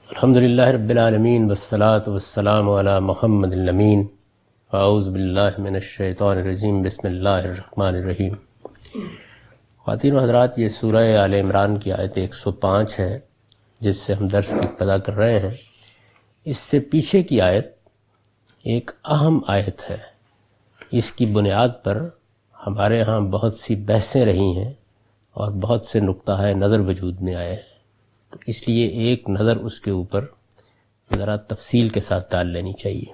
الحمد للہ رب العالمین والصلاة والسلام علی محمد الامین اعوذ باللہ من الشیطان الرجیم بسم اللہ الرحمن الرحیم۔ خواتین و حضرات، یہ سورہ آل عمران کی آیت 105 ہے جس سے ہم درس کی ابتدا کر رہے ہیں۔ اس سے پیچھے کی آیت ایک اہم آیت ہے۔ اس کی بنیاد پر ہمارے ہاں بہت سی بحثیں رہی ہیں اور بہت سے نقطہ نظر وجود میں آئے ہیں، تو اس لیے ایک نظر اس کے اوپر ذرا تفصیل کے ساتھ ڈال لینی چاہیے۔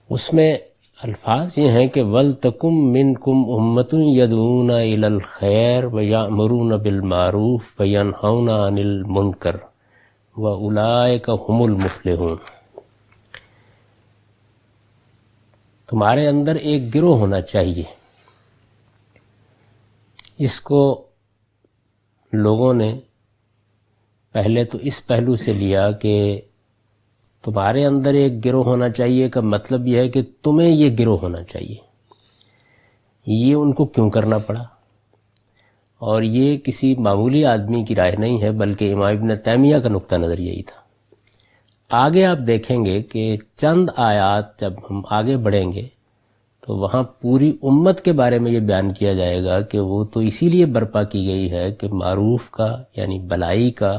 اس میں الفاظ یہ ہیں کہ وَلْتَكُمْ مِنْكُمْ أُمَّةٌ يَدْعُونَ إِلَى الْخَيْرِ وَيَأْمُرُونَ بِالْمَعْرُوفِ وَيَنْهَوْنَ عَنِ الْمُنْكَرِ وَأُولَئِكَ هُمُ الْمُفْلِحُونَ۔ تمہارے اندر ایک گروہ ہونا چاہیے۔ اس کو لوگوں نے پہلے تو اس پہلو سے لیا کہ تمہارے اندر ایک گروہ ہونا چاہیے کا مطلب یہ ہے کہ تمہیں یہ گروہ ہونا چاہیے۔ یہ ان کو کیوں کرنا پڑا؟ اور یہ کسی معمولی آدمی کی رائے نہیں ہے، بلکہ امام ابن تیمیہ کا نقطہ نظر یہی تھا۔ آگے آپ دیکھیں گے کہ چند آیات جب ہم آگے بڑھیں گے تو وہاں پوری امت کے بارے میں یہ بیان کیا جائے گا کہ وہ تو اسی لیے برپا کی گئی ہے کہ معروف کا یعنی بھلائی کا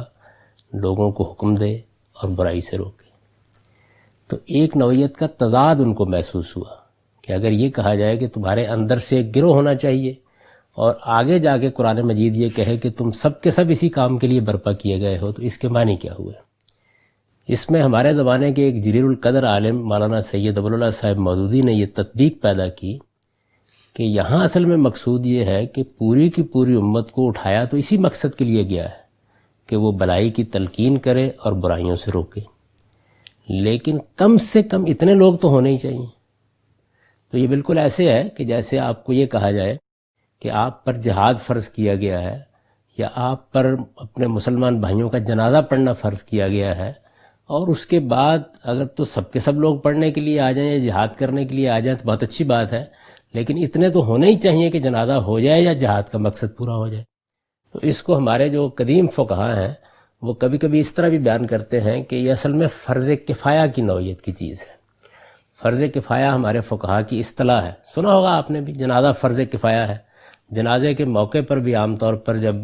لوگوں کو حکم دے اور برائی سے روکے۔ تو ایک نوعیت کا تضاد ان کو محسوس ہوا کہ اگر یہ کہا جائے کہ تمہارے اندر سے ایک گروہ ہونا چاہیے اور آگے جا کے قرآن مجید یہ کہے کہ تم سب کے سب اسی کام کے لیے برپا کیے گئے ہو، تو اس کے معنی کیا ہوئے؟ اس میں ہمارے زمانے کے ایک جلیل القدر عالم مولانا سید ابو اللہ صاحب مودودی نے یہ تطبیق پیدا کی کہ یہاں اصل میں مقصود یہ ہے کہ پوری کی پوری امت کو اٹھایا تو اسی مقصد کے لیے گیا ہے کہ وہ بھلائی کی تلقین کرے اور برائیوں سے روکے، لیکن کم سے کم اتنے لوگ تو ہونے ہی چاہیے۔ تو یہ بالکل ایسے ہے کہ جیسے آپ کو یہ کہا جائے کہ آپ پر جہاد فرض کیا گیا ہے یا آپ پر اپنے مسلمان بھائیوں کا جنازہ پڑھنا فرض کیا گیا ہے، اور اس کے بعد اگر تو سب کے سب لوگ پڑھنے کے لیے آ جائیں یا جہاد کرنے کے لیے آ جائیں تو بہت اچھی بات ہے، لیکن اتنے تو ہونے ہی چاہیے کہ جنازہ ہو جائے یا جہاد کا مقصد پورا ہو جائے۔ تو اس کو ہمارے جو قدیم فقہا ہیں وہ کبھی کبھی اس طرح بھی بیان کرتے ہیں کہ یہ اصل میں فرض کفایہ کی نوعیت کی چیز ہے۔ فرض کفایہ ہمارے فقہا کی اصطلاح ہے، سنا ہوگا آپ نے بھی، جنازہ فرض کفایہ ہے۔ جنازے کے موقع پر بھی عام طور پر جب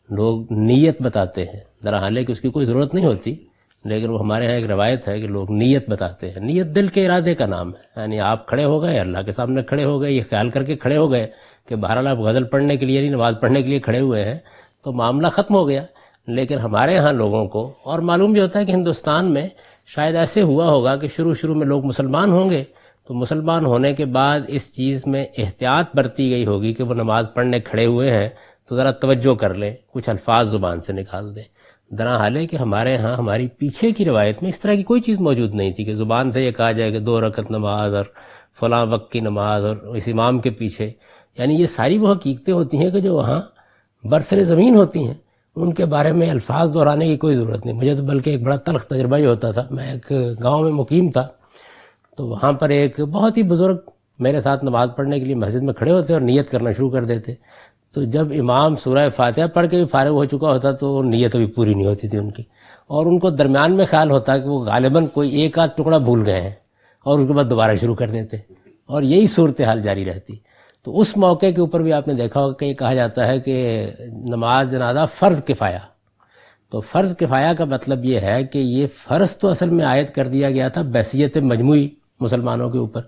لوگ نیت بتاتے ہیں، درحال کہ اس کی کوئی ضرورت نہیں ہوتی، لیکن وہ ہمارے ہاں ایک روایت ہے کہ لوگ نیت بتاتے ہیں۔ نیت دل کے ارادے کا نام ہے، یعنی آپ کھڑے ہو گئے، اللہ کے سامنے کھڑے ہو گئے، یہ خیال کر کے کھڑے ہو گئے کہ بہرحال آپ غزل پڑھنے کے لیے نہیں، نماز پڑھنے کے لیے کھڑے ہوئے ہیں، تو معاملہ ختم ہو گیا۔ لیکن ہمارے ہاں لوگوں کو، اور معلوم بھی ہوتا ہے کہ ہندوستان میں شاید ایسے ہوا ہوگا کہ شروع میں لوگ مسلمان ہوں گے، تو مسلمان ہونے کے بعد اس چیز میں احتیاط برتی گئی ہوگی کہ وہ نماز پڑھنے کھڑے ہوئے ہیں تو ذرا توجہ کر لیں، کچھ الفاظ زبان سے نکال دیں۔ درحال کہ ہمارے ہاں ہماری پیچھے کی روایت میں اس طرح کی کوئی چیز موجود نہیں تھی کہ زبان سے یہ کہا جائے کہ 2 رکعت نماز اور فلاں وقت کی نماز اور اس امام کے پیچھے، یعنی یہ ساری وہ حقیقتیں ہوتی ہیں کہ جو وہاں برسر زمین ہوتی ہیں، ان کے بارے میں الفاظ دہرانے کی کوئی ضرورت نہیں۔ مجھے تو بلکہ ایک بڑا تلخ تجربہ ہی ہوتا تھا۔ میں ایک گاؤں میں مقیم تھا، تو وہاں پر ایک بہت ہی بزرگ میرے ساتھ نماز پڑھنے کے لیے مسجد میں کھڑے ہوتے اور نیت کرنا شروع کر دیتے، تو جب امام سورہ فاتحہ پڑھ کے بھی فارغ ہو چکا ہوتا تو نیت ابھی پوری نہیں ہوتی تھی ان کی، اور ان کو درمیان میں خیال ہوتا کہ وہ غالباً کوئی ایک آدھ ٹکڑا بھول گئے ہیں، اور اس کے بعد دوبارہ شروع کر دیتے، اور یہی صورتحال جاری رہتی۔ تو اس موقع کے اوپر بھی آپ نے دیکھا ہوگا کہ یہ کہا جاتا ہے کہ نماز جنازہ فرض کفایہ۔ تو فرض کفایہ کا مطلب یہ ہے کہ یہ فرض تو اصل میں عائد کر دیا گیا تھا بحثیت مجموعی مسلمانوں کے اوپر،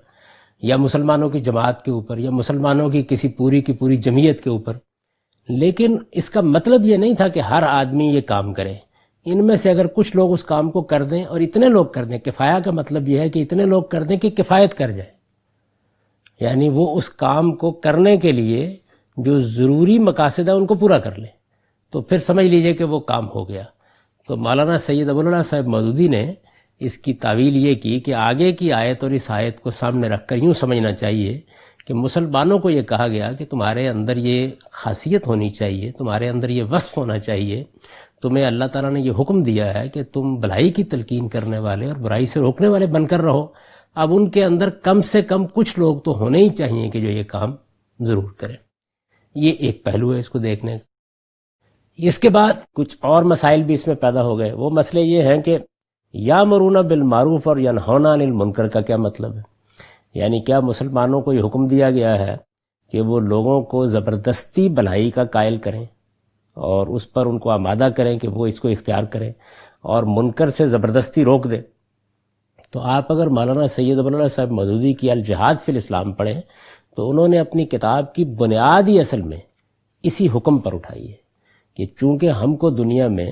یا مسلمانوں کی جماعت کے اوپر، یا مسلمانوں کی کسی پوری کی پوری جمعیت کے اوپر، لیکن اس کا مطلب یہ نہیں تھا کہ ہر آدمی یہ کام کرے۔ ان میں سے اگر کچھ لوگ اس کام کو کر دیں، اور اتنے لوگ کر دیں، کفایہ کا مطلب یہ ہے کہ اتنے لوگ کر دیں کہ کفایت کر جائے، یعنی وہ اس کام کو کرنے کے لیے جو ضروری مقاصد ہے ان کو پورا کر لیں، تو پھر سمجھ لیجئے کہ وہ کام ہو گیا۔ تو مولانا سید ابو اللہ صاحب مودودی نے اس کی تعویل یہ کی کہ آگے کی آیت اور اس آیت کو سامنے رکھ کر یوں سمجھنا چاہیے کہ مسلمانوں کو یہ کہا گیا کہ تمہارے اندر یہ خاصیت ہونی چاہیے، تمہارے اندر یہ وصف ہونا چاہیے، تمہیں اللہ تعالیٰ نے یہ حکم دیا ہے کہ تم بھلائی کی تلقین کرنے والے اور برائی سے روکنے والے بن کر رہو۔ اب ان کے اندر کم سے کم کچھ لوگ تو ہونے ہی چاہیے کہ جو یہ کام ضرور کریں۔ یہ ایک پہلو ہے اس کو دیکھنے کا۔ اس کے بعد کچھ اور مسائل بھی اس میں پیدا ہو گئے. وہ مسئلے یہ ہیں کہ یامرون بالمعروف اور ینہون عن المنکر کا کیا مطلب ہے؟ یعنی کیا مسلمانوں کو یہ حکم دیا گیا ہے کہ وہ لوگوں کو زبردستی بھلائی کا قائل کریں اور اس پر ان کو آمادہ کریں کہ وہ اس کو اختیار کریں اور منکر سے زبردستی روک دیں؟ تو آپ اگر مولانا سید ابو العلا صاحب مودودی کی الجہاد فی الاسلام پڑھیں تو انہوں نے اپنی کتاب کی بنیاد ہی اصل میں اسی حکم پر اٹھائی ہے کہ چونکہ ہم کو دنیا میں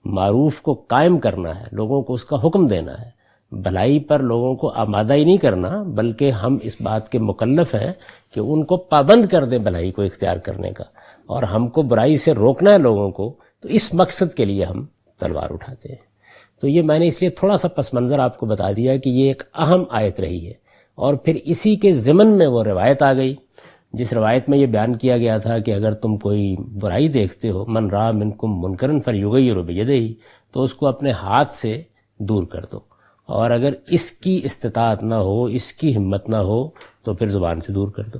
معروف کو قائم کرنا ہے، لوگوں کو اس کا حکم دینا ہے، بھلائی پر لوگوں کو آمادہ ہی نہیں کرنا، بلکہ ہم اس بات کے مکلف ہیں کہ ان کو پابند کر دیں بھلائی کو اختیار کرنے کا، اور ہم کو برائی سے روکنا ہے لوگوں کو، تو اس مقصد کے لیے ہم تلوار اٹھاتے ہیں. تو یہ میں نے اس لیے تھوڑا سا پس منظر آپ کو بتا دیا کہ یہ ایک اہم آیت رہی ہے. اور پھر اسی کے ضمن میں وہ روایت آ گئی جس روایت میں یہ بیان کیا گیا تھا کہ اگر تم کوئی برائی دیکھتے ہو، من رأى منکم منکرا فلیغیرہ بیدہ، تو اس کو اپنے ہاتھ سے دور کر دو، اور اگر اس کی استطاعت نہ ہو، اس کی ہمت نہ ہو، تو پھر زبان سے دور کر دو،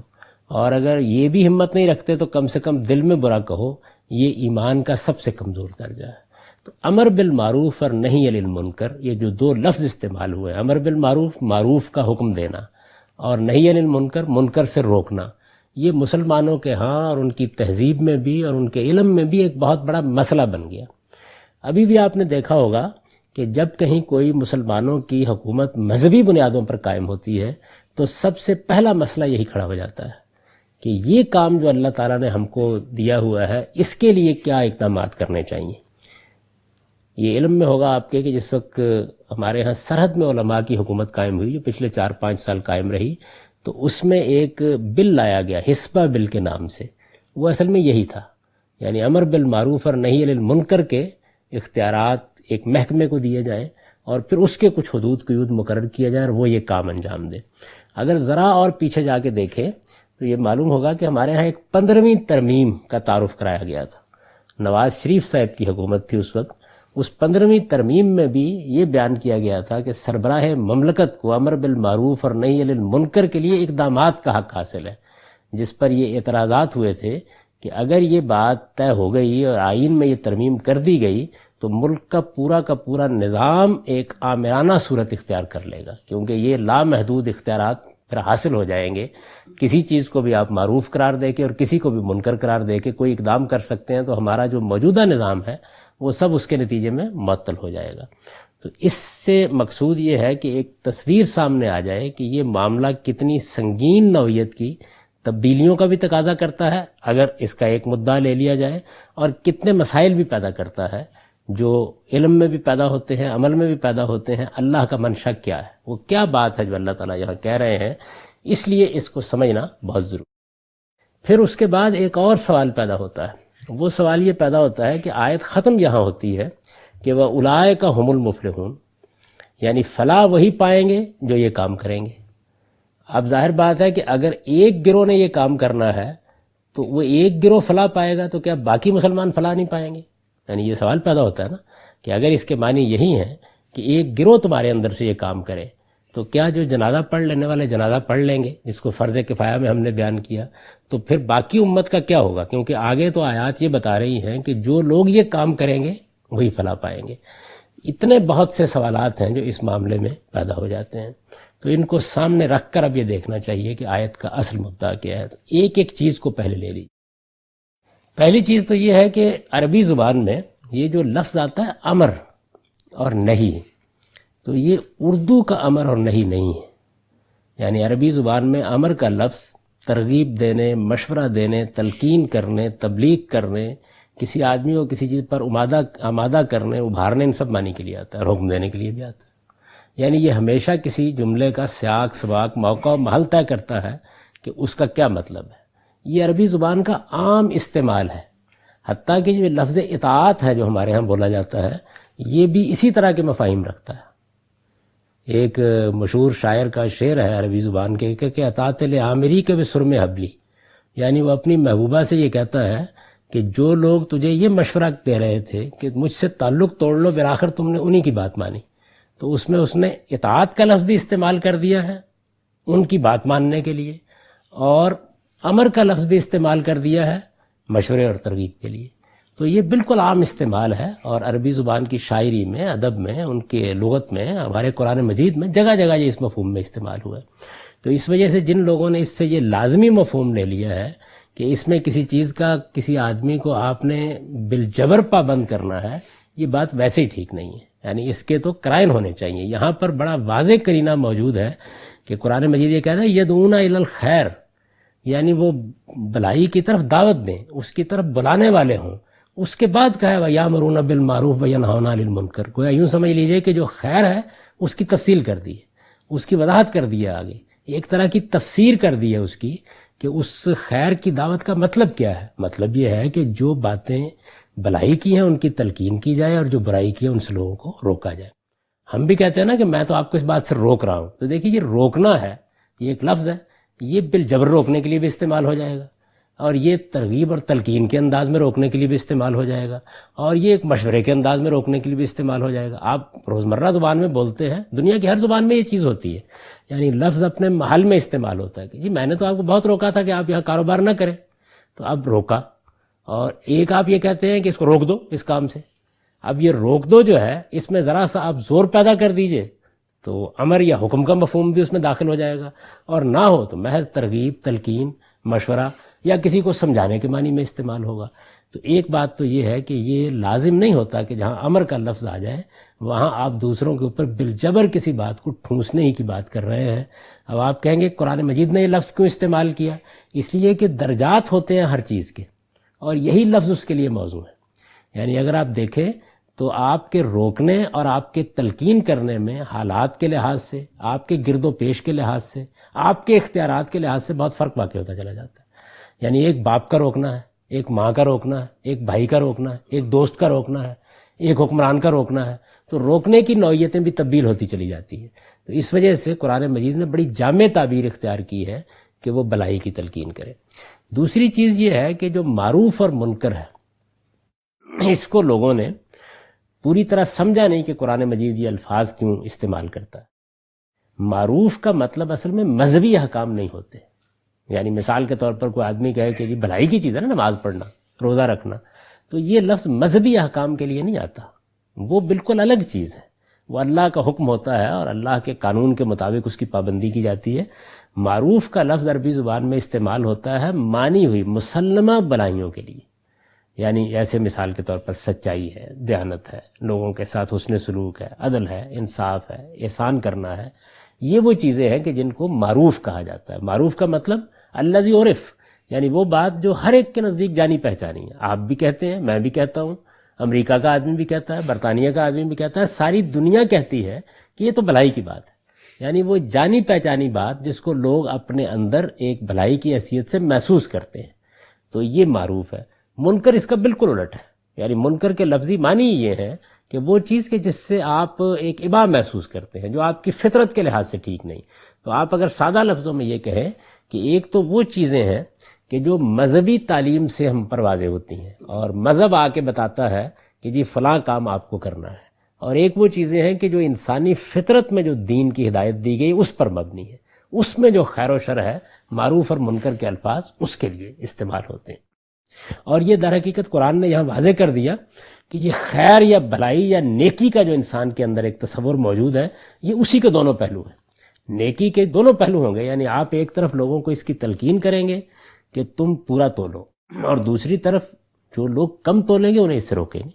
اور اگر یہ بھی ہمت نہیں رکھتے تو کم سے کم دل میں برا کہو. یہ ایمان کا سب سے کمزور درجہ ہے. تو امر بالمعروف اور نہی عن المنکر، یہ جو دو لفظ استعمال ہوئے، امر بالمعروف معروف کا حکم دینا اور نہی عن المنکر منکر سے روکنا، یہ مسلمانوں کے ہاں اور ان کی تہذیب میں بھی اور ان کے علم میں بھی ایک بہت بڑا مسئلہ بن گیا. ابھی بھی آپ نے دیکھا ہوگا کہ جب کہیں کوئی مسلمانوں کی حکومت مذہبی بنیادوں پر قائم ہوتی ہے تو سب سے پہلا مسئلہ یہی کھڑا ہو جاتا ہے کہ یہ کام جو اللہ تعالیٰ نے ہم کو دیا ہوا ہے اس کے لیے کیا اقدامات کرنے چاہیے. یہ علم میں ہوگا آپ کے کہ جس وقت ہمارے ہاں سرحد میں علماء کی حکومت قائم ہوئی جو پچھلے 4-5 سال قائم رہی، تو اس میں ایک بل لایا گیا حسبہ بل کے نام سے. وہ اصل میں یہی تھا، یعنی امر بالمعروف اور نہی عن المنکر کے اختیارات ایک محکمے کو دیے جائیں اور پھر اس کے کچھ حدود قیود مقرر کیا جائے اور وہ یہ کام انجام دے. اگر ذرا اور پیچھے جا کے دیکھیں تو یہ معلوم ہوگا کہ ہمارے ہاں ایک 15ویں ترمیم کا تعارف کرایا گیا تھا. نواز شریف صاحب کی حکومت تھی اس وقت. اس 15ویں ترمیم میں بھی یہ بیان کیا گیا تھا کہ سربراہ مملکت کو امر بالمعروف اور نہی عن المنکر کے لیے اقدامات کا حق حاصل ہے، جس پر یہ اعتراضات ہوئے تھے کہ اگر یہ بات طے ہو گئی اور آئین میں یہ ترمیم کر دی گئی تو ملک کا پورا نظام ایک آمرانہ صورت اختیار کر لے گا، کیونکہ یہ لامحدود اختیارات پھر حاصل ہو جائیں گے. کسی چیز کو بھی آپ معروف قرار دے کے اور کسی کو بھی منکر قرار دے کے کوئی اقدام کر سکتے ہیں، تو ہمارا جو موجودہ نظام ہے وہ سب اس کے نتیجے میں معطل ہو جائے گا. تو اس سے مقصود یہ ہے کہ ایک تصویر سامنے آ جائے کہ یہ معاملہ کتنی سنگین نوعیت کی تبدیلیوں کا بھی تقاضا کرتا ہے اگر اس کا ایک مدعا لے لیا جائے، اور کتنے مسائل بھی پیدا کرتا ہے جو علم میں بھی پیدا ہوتے ہیں، عمل میں بھی پیدا ہوتے ہیں. اللہ کا منشا کیا ہے، وہ کیا بات ہے جو اللہ تعالیٰ یہاں کہہ رہے ہیں، اس لیے اس کو سمجھنا بہت ضروری. پھر اس کے بعد ایک اور سوال پیدا ہوتا ہے. وہ سوال یہ پیدا ہوتا ہے کہ آیت ختم یہاں ہوتی ہے کہ وَأُولَٰئِکَ هُمُ الْمُفْلِحُونَ، یعنی فلاح وہی پائیں گے جو یہ کام کریں گے. اب ظاہر بات ہے کہ اگر ایک گروہ نے یہ کام کرنا ہے تو وہ ایک گروہ فلاح پائے گا تو کیا باقی مسلمان فلاح نہیں پائیں گے؟ یعنی یہ سوال پیدا ہوتا ہے نا کہ اگر اس کے معنی یہی ہیں کہ ایک گروہ تمہارے اندر سے یہ کام کرے تو کیا جو جنازہ پڑھ لینے والے جنازہ پڑھ لیں گے، جس کو فرض کفایہ میں ہم نے بیان کیا، تو پھر باقی امت کا کیا ہوگا؟ کیونکہ آگے تو آیات یہ بتا رہی ہیں کہ جو لوگ یہ کام کریں گے وہی فلاح پائیں گے. اتنے بہت سے سوالات ہیں جو اس معاملے میں پیدا ہو جاتے ہیں. تو ان کو سامنے رکھ کر اب یہ دیکھنا چاہیے کہ آیت کا اصل مدعا کیا ہے. تو ایک ایک چیز کو پہلے لے لیجیے. پہلی چیز تو یہ ہے کہ عربی زبان میں یہ جو لفظ آتا ہے امر اور نہیں، تو یہ اردو کا امر اور نہیں ہے. یعنی عربی زبان میں امر کا لفظ ترغیب دینے، مشورہ دینے، تلقین کرنے، تبلیغ کرنے، کسی آدمی کو کسی چیز پر آمادہ کرنے، ابھارنے، ان سب معنی کے لیے آتا ہے، اور حکم دینے کے لیے بھی آتا ہے. یعنی یہ ہمیشہ کسی جملے کا سیاق سباق، موقع و محل طے کرتا ہے کہ اس کا کیا مطلب ہے. یہ عربی زبان کا عام استعمال ہے. حتیٰ کہ جو لفظ اطاعت ہے جو ہمارے ہاں بولا جاتا ہے یہ بھی اسی طرح کے مفاہیم رکھتا ہے. ایک مشہور شاعر کا شعر ہے عربی زبان کے کہ اطاعت لعامری کے بسرم حبلی، یعنی وہ اپنی محبوبہ سے یہ کہتا ہے کہ جو لوگ تجھے یہ مشورہ دے رہے تھے کہ مجھ سے تعلق توڑ لو، بالآخر تم نے انہی کی بات مانی. تو اس میں اس نے اطاعت کا لفظ بھی استعمال کر دیا ہے ان کی بات ماننے کے لیے، اور امر کا لفظ بھی استعمال کر دیا ہے مشورے اور ترغیب کے لیے. تو یہ بالکل عام استعمال ہے، اور عربی زبان کی شاعری میں، ادب میں، ان کے لغت میں، ہمارے قرآن مجید میں جگہ جگہ یہ اس مفہوم میں استعمال ہوا ہے۔ تو اس وجہ سے جن لوگوں نے اس سے یہ لازمی مفہوم لے لیا ہے کہ اس میں کسی چیز کا کسی آدمی کو آپ نے بالجبر پابند کرنا ہے، یہ بات ویسے ہی ٹھیک نہیں ہے، یعنی اس کے تو قرائن ہونے چاہیے۔ یہاں پر بڑا واضح قرینہ موجود ہے کہ قرآن مجید یہ کہتا ہے یدعون الی الخیر، یعنی وہ بھلائی کی طرف دعوت دیں، اس کی طرف بلانے والے ہوں۔ اس کے بعد کہا ہے وَيَأْمُرُونَ بِالْمَعْرُوفِ وَيَنْهَوْنَ عَنِ الْمُنکر، گویا یوں سمجھ لیجئے کہ جو خیر ہے اس کی تفصیل کر دی ہے، اس کی وضاحت کر دی ہے، آگے ایک طرح کی تفسیر کر دی ہے اس کی کہ اس خیر کی دعوت کا مطلب کیا ہے۔ مطلب یہ ہے کہ جو باتیں بھلائی کی ہیں ان کی تلقین کی جائے، اور جو برائی کی ہے ان سے لوگوں کو روکا جائے۔ ہم بھی کہتے ہیں نا کہ میں تو آپ کو اس بات سے روک رہا ہوں، تو دیکھیے یہ روکنا ہے، یہ ایک لفظ ہے، یہ بالجبر روکنے کے لیے بھی استعمال ہو جائے گا، اور یہ ترغیب اور تلقین کے انداز میں روکنے کے لیے بھی استعمال ہو جائے گا، اور یہ ایک مشورے کے انداز میں روکنے کے لیے بھی استعمال ہو جائے گا۔ آپ روزمرہ زبان میں بولتے ہیں، دنیا کی ہر زبان میں یہ چیز ہوتی ہے، یعنی لفظ اپنے محل میں استعمال ہوتا ہے کہ جی میں نے تو آپ کو بہت روکا تھا کہ آپ یہاں کاروبار نہ کریں، تو اب روکا۔ اور ایک آپ یہ کہتے ہیں کہ اس کو روک دو اس کام سے، اب یہ روک دو جو ہے اس میں ذرا سا آپ زور پیدا کر دیجئے تو امر یا حکم کا مفہوم بھی اس میں داخل ہو جائے گا، اور نہ ہو تو محض ترغیب، تلقین، مشورہ یا کسی کو سمجھانے کے معنی میں استعمال ہوگا۔ تو ایک بات تو یہ ہے کہ یہ لازم نہیں ہوتا کہ جہاں امر کا لفظ آ جائے وہاں آپ دوسروں کے اوپر بالجبر کسی بات کو ٹھونسنے ہی کی بات کر رہے ہیں۔ اب آپ کہیں گے قرآن مجید نے یہ لفظ کیوں استعمال کیا؟ اس لیے کہ درجات ہوتے ہیں ہر چیز کے، اور یہی لفظ اس کے لیے موضوع ہے۔ یعنی اگر آپ دیکھیں تو آپ کے روکنے اور آپ کے تلقین کرنے میں حالات کے لحاظ سے، آپ کے گرد و پیش کے لحاظ سے، آپ کے اختیارات کے لحاظ سے بہت فرق واقع ہوتا چلا جاتا ہے۔ یعنی ایک باپ کا روکنا ہے، ایک ماں کا روکنا ہے، ایک بھائی کا روکنا ہے، ایک دوست کا روکنا ہے، ایک حکمران کا روکنا ہے، تو روکنے کی نوعیتیں بھی تبدیل ہوتی چلی جاتی ہیں۔ تو اس وجہ سے قرآن مجید نے بڑی جامع تعبیر اختیار کی ہے کہ وہ بلائی کی تلقین کرے۔ دوسری چیز یہ ہے کہ جو معروف اور منکر ہے، اس کو لوگوں نے پوری طرح سمجھا نہیں کہ قرآن مجید یہ الفاظ کیوں استعمال کرتا ہے۔ معروف کا مطلب اصل میں مذہبی احکام نہیں ہوتے، یعنی مثال کے طور پر کوئی آدمی کہے کہ جی بھلائی کی چیز ہے نا نماز پڑھنا، روزہ رکھنا، تو یہ لفظ مذہبی احکام کے لیے نہیں آتا، وہ بالکل الگ چیز ہے، وہ اللہ کا حکم ہوتا ہے اور اللہ کے قانون کے مطابق اس کی پابندی کی جاتی ہے۔ معروف کا لفظ عربی زبان میں استعمال ہوتا ہے مانی ہوئی مسلمہ بلائیوں کے لیے، یعنی ایسے مثال کے طور پر سچائی ہے، دیانت ہے، لوگوں کے ساتھ حسن سلوک ہے، عدل ہے، انصاف ہے، احسان کرنا ہے، یہ وہ چیزیں ہیں کہ جن کو معروف کہا جاتا ہے۔ معروف کا مطلب الذی عرف، یعنی وہ بات جو ہر ایک کے نزدیک جانی پہچانی ہے، آپ بھی کہتے ہیں، میں بھی کہتا ہوں، امریکہ کا آدمی بھی کہتا ہے، برطانیہ کا آدمی بھی کہتا ہے، ساری دنیا کہتی ہے کہ یہ تو بھلائی کی بات ہے، یعنی وہ جانی پہچانی بات جس کو لوگ اپنے اندر ایک بھلائی کی حیثیت سے محسوس کرتے ہیں، تو یہ معروف ہے۔ منکر اس کا بالکل الٹ ہے، یعنی منکر کے لفظی معنی یہ ہے کہ وہ چیز کہ جس سے آپ ایک ابا محسوس کرتے ہیں، جو آپ کی فطرت کے لحاظ سے ٹھیک نہیں۔ تو آپ اگر سادہ لفظوں میں یہ کہیں کہ ایک تو وہ چیزیں ہیں کہ جو مذہبی تعلیم سے ہم پر واضح ہوتی ہیں، اور مذہب آ کے بتاتا ہے کہ جی فلاں کام آپ کو کرنا ہے، اور ایک وہ چیزیں ہیں کہ جو انسانی فطرت میں جو دین کی ہدایت دی گئی اس پر مبنی ہے، اس میں جو خیر و شر ہے، معروف اور منکر کے الفاظ اس کے لیے استعمال ہوتے ہیں۔ اور یہ در حقیقت قرآن نے یہاں واضح کر دیا کہ یہ خیر یا بھلائی یا نیکی کا جو انسان کے اندر ایک تصور موجود ہے، یہ اسی کے دونوں پہلو ہیں، نیکی کے دونوں پہلو ہوں گے۔ یعنی آپ ایک طرف لوگوں کو اس کی تلقین کریں گے کہ تم پورا تولو، اور دوسری طرف جو لوگ کم تولیں گے انہیں اس سے روکیں گے۔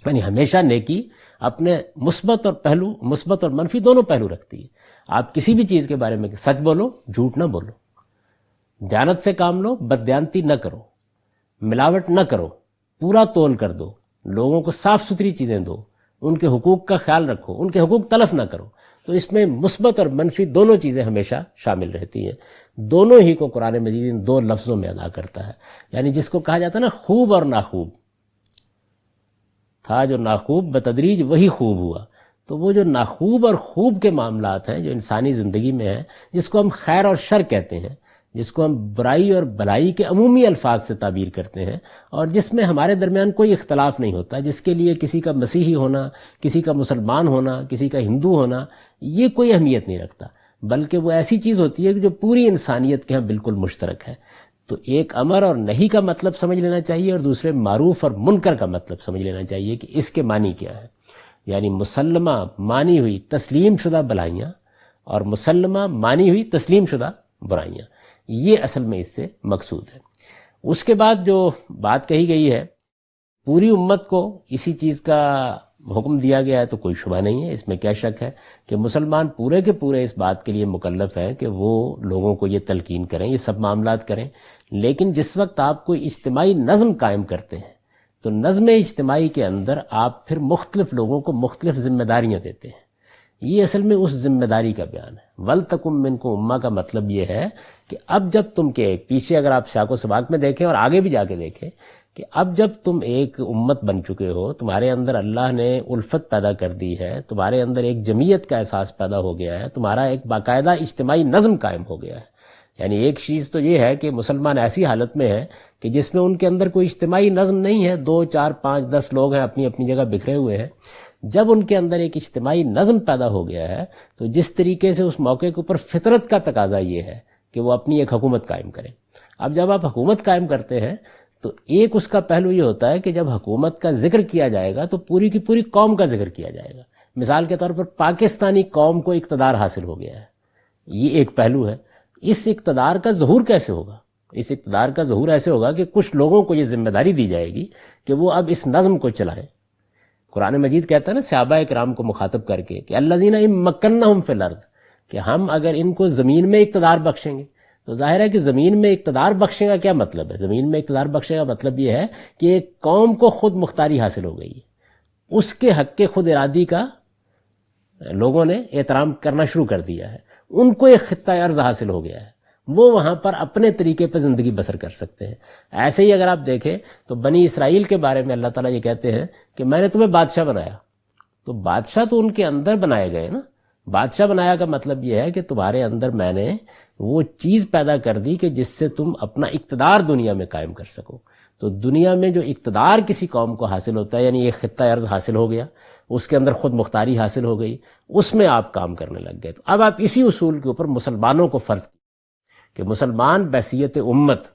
یعنی ہمیشہ نیکی اپنے مثبت اور پہلو، مثبت اور منفی دونوں پہلو رکھتی ہے۔ آپ کسی بھی چیز کے بارے میں سچ بولو، جھوٹ نہ بولو، دیانت سے کام لو، بددیانتی نہ کرو، ملاوٹ نہ کرو، پورا تول کر دو، لوگوں کو صاف ستھری چیزیں دو، ان کے حقوق کا خیال رکھو، ان کے حقوق تلف نہ کرو۔ تو اس میں مثبت اور منفی دونوں چیزیں ہمیشہ شامل رہتی ہیں۔ دونوں ہی کو قرآن مجید ان دو لفظوں میں ادا کرتا ہے۔ یعنی جس کو کہا جاتا ہے نا خوب اور ناخوب، تھا جو ناخوب بتدریج وہی خوب ہوا، تو وہ جو ناخوب اور خوب کے معاملات ہیں جو انسانی زندگی میں ہیں، جس کو ہم خیر اور شر کہتے ہیں، جس کو ہم برائی اور بلائی کے عمومی الفاظ سے تعبیر کرتے ہیں، اور جس میں ہمارے درمیان کوئی اختلاف نہیں ہوتا، جس کے لیے کسی کا مسیحی ہونا، کسی کا مسلمان ہونا، کسی کا ہندو ہونا یہ کوئی اہمیت نہیں رکھتا، بلکہ وہ ایسی چیز ہوتی ہے کہ جو پوری انسانیت کے ہاں بالکل مشترک ہے۔ تو ایک امر اور نہیں کا مطلب سمجھ لینا چاہیے، اور دوسرے معروف اور منکر کا مطلب سمجھ لینا چاہیے کہ اس کے معنی کیا ہے. یعنی مسلمہ مانی ہوئی تسلیم شدہ بھلائیاں اور مسلمہ مانی ہوئی تسلیم شدہ برائیاں، یہ اصل میں اس سے مقصود ہے. اس کے بعد جو بات کہی گئی ہے، پوری امت کو اسی چیز کا حکم دیا گیا ہے، تو کوئی شبہ نہیں ہے، اس میں کیا شک ہے کہ مسلمان پورے کے پورے اس بات کے لیے مکلف ہیں کہ وہ لوگوں کو یہ تلقین کریں، یہ سب معاملات کریں. لیکن جس وقت آپ کوئی اجتماعی نظم قائم کرتے ہیں تو نظم اجتماعی کے اندر آپ پھر مختلف لوگوں کو مختلف ذمہ داریاں دیتے ہیں. یہ اصل میں اس ذمہ داری کا بیان ہے. وَلْتَكُن مِّنكُمْ اُمَّةٌ کا مطلب یہ ہے کہ اب جب تم کے پیچھے اگر آپ سیاق و سباق میں دیکھیں اور آگے بھی جا کے دیکھیں کہ اب جب تم ایک امت بن چکے ہو، تمہارے اندر اللہ نے الفت پیدا کر دی ہے، تمہارے اندر ایک جمعیت کا احساس پیدا ہو گیا ہے، تمہارا ایک باقاعدہ اجتماعی نظم قائم ہو گیا ہے. یعنی ایک چیز تو یہ ہے کہ مسلمان ایسی حالت میں ہے کہ جس میں ان کے اندر کوئی اجتماعی نظم نہیں ہے، 2 4 5 10 لوگ ہیں اپنی اپنی جگہ بکھرے ہوئے ہیں. جب ان کے اندر ایک اجتماعی نظم پیدا ہو گیا ہے تو جس طریقے سے اس موقع کے اوپر فطرت کا تقاضا یہ ہے کہ وہ اپنی ایک حکومت قائم کریں. اب جب آپ حکومت قائم کرتے ہیں تو ایک اس کا پہلو یہ ہوتا ہے کہ جب حکومت کا ذکر کیا جائے گا تو پوری کی پوری قوم کا ذکر کیا جائے گا. مثال کے طور پر پاکستانی قوم کو اقتدار حاصل ہو گیا ہے، یہ ایک پہلو ہے. اس اقتدار کا ظہور کیسے ہوگا؟ اس اقتدار کا ظہور ایسے ہوگا کہ کچھ لوگوں کو یہ ذمہ داری دی جائے گی کہ وہ اب اس نظم کو چلائیں. قرآن مجید کہتا ہے نا صحابہ کرام کو مخاطب کر کے کہ الذین ان مکنہم فی الارض، کہ ہم اگر ان کو زمین میں اقتدار بخشیں گے. تو ظاہر ہے کہ زمین میں اقتدار بخشنے کا کیا مطلب ہے؟ زمین میں اقتدار بخشنے کا مطلب یہ ہے کہ ایک قوم کو خود مختاری حاصل ہو گئی ہے، اس کے حق کے خود ارادی کا لوگوں نے احترام کرنا شروع کر دیا ہے، ان کو ایک خطہ ارض حاصل ہو گیا ہے، وہ وہاں پر اپنے طریقے پہ زندگی بسر کر سکتے ہیں. ایسے ہی اگر آپ دیکھیں تو بنی اسرائیل کے بارے میں اللہ تعالیٰ یہ کہتے ہیں کہ میں نے تمہیں بادشاہ بنایا. تو بادشاہ تو ان کے اندر بنائے گئے نا. بادشاہ بنایا کا مطلب یہ ہے کہ تمہارے اندر میں نے وہ چیز پیدا کر دی کہ جس سے تم اپنا اقتدار دنیا میں قائم کر سکو. تو دنیا میں جو اقتدار کسی قوم کو حاصل ہوتا ہے، یعنی ایک خطہ ارض حاصل ہو گیا، اس کے اندر خود مختاری حاصل ہو گئی، اس میں آپ کام کرنے لگ گئے. تو اب آپ اسی اصول کے اوپر مسلمانوں کو فرض کہ مسلمان بحیثیت امت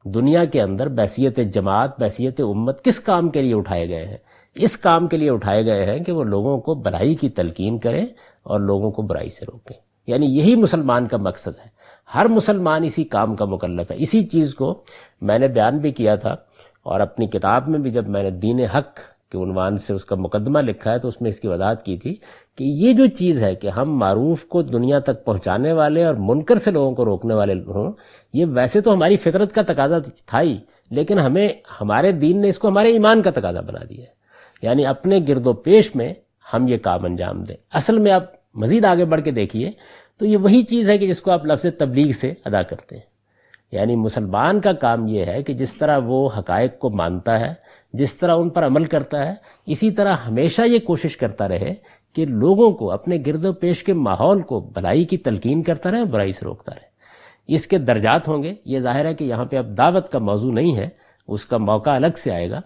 دنیا کے اندر بحیثیت جماعت بحیثیت امت کس کام کے لیے اٹھائے گئے ہیں؟ اس کام کے لیے اٹھائے گئے ہیں کہ وہ لوگوں کو بھلائی کی تلقین کریں اور لوگوں کو برائی سے روکیں. یعنی یہی مسلمان کا مقصد ہے. ہر مسلمان اسی کام کا مکلف ہے. اسی چیز کو میں نے بیان بھی کیا تھا، اور اپنی کتاب میں بھی جب میں نے دین حق کے عنوان سے اس کا مقدمہ لکھا ہے تو اس میں اس کی وضاحت کی تھی کہ یہ جو چیز ہے کہ ہم معروف کو دنیا تک پہنچانے والے اور منکر سے لوگوں کو روکنے والے ہوں، یہ ویسے تو ہماری فطرت کا تقاضا تھا ہی، لیکن ہمیں ہمارے دین نے اس کو ہمارے ایمان کا تقاضا بنا دیا ہے. یعنی اپنے گرد و پیش میں ہم یہ کام انجام دیں. اصل میں آپ مزید آگے بڑھ کے دیکھیے تو یہ وہی چیز ہے کہ جس کو آپ لفظ تبلیغ سے ادا کرتے ہیں. یعنی مسلمان کا کام یہ ہے کہ جس طرح وہ حقائق کو مانتا ہے، جس طرح ان پر عمل کرتا ہے، اسی طرح ہمیشہ یہ کوشش کرتا رہے کہ لوگوں کو اپنے گرد و پیش کے ماحول کو بھلائی کی تلقین کرتا رہے اور برائی سے روکتا رہے. اس کے درجات ہوں گے. یہ ظاہر ہے کہ یہاں پہ اب دعوت کا موضوع نہیں ہے، اس کا موقع الگ سے آئے گا،